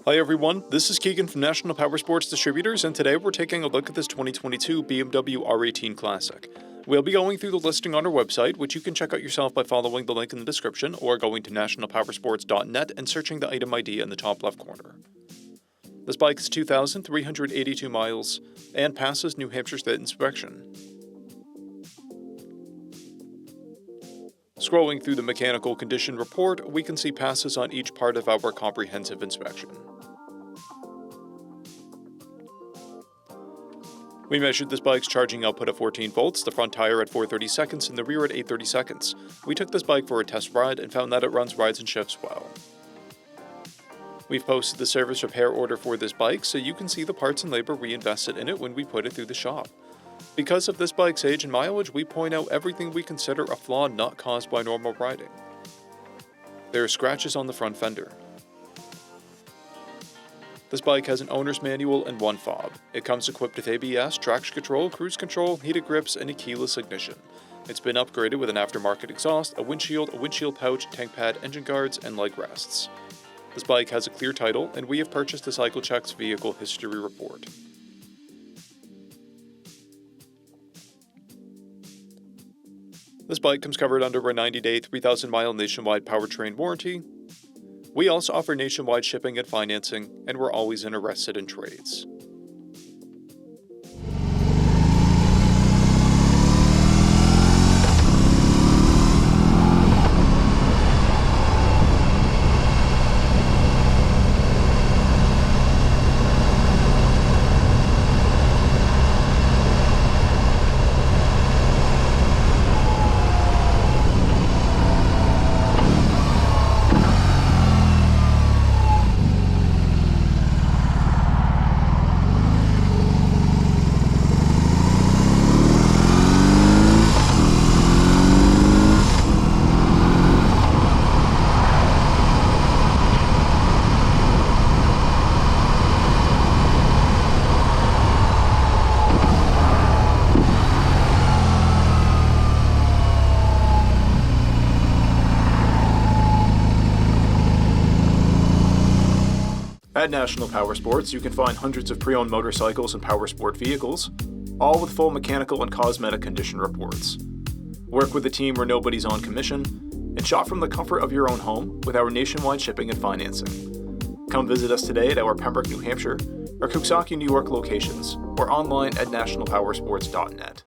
Hi everyone, this is Keegan from National Powersports Distributors, and today we're taking a look at this 2022 BMW R18 Classic. We'll be going through the listing on our website, which you can check out yourself by following the link in the description or going to nationalpowersports.net and searching the item ID in the top left corner. This bike is 2,382 miles and passes New Hampshire State inspection. Scrolling through the mechanical condition report, we can see passes on each part of our comprehensive inspection. We measured this bike's charging output at 14 volts, the front tire at 430 seconds, and the rear at 830 seconds. We took this bike for a test ride and found that it runs rides and shifts well. We've posted the service repair order for this bike so you can see the parts and labor we invested in it when we put it through the shop. Because of this bike's age and mileage, we point out everything we consider a flaw not caused by normal riding. There are scratches on the front fender. This bike has an owner's manual and one fob. It comes equipped with ABS, traction control, cruise control, heated grips, and a keyless ignition. It's been upgraded with an aftermarket exhaust, a windshield pouch, tank pad, engine guards, and leg rests. This bike has a clear title, and we have purchased the CycleCheck's vehicle history report. This bike comes covered under a 90-day, 3,000-mile nationwide powertrain warranty. We also offer nationwide shipping and financing, and we're always interested in trades. At National Powersports, you can find hundreds of pre-owned motorcycles and powersport vehicles, all with full mechanical and cosmetic condition reports. Work with a team where nobody's on commission, and shop from the comfort of your own home with our nationwide shipping and financing. Come visit us today at our Pembroke, New Hampshire, or Coxsackie, New York locations, or online at nationalpowersports.net.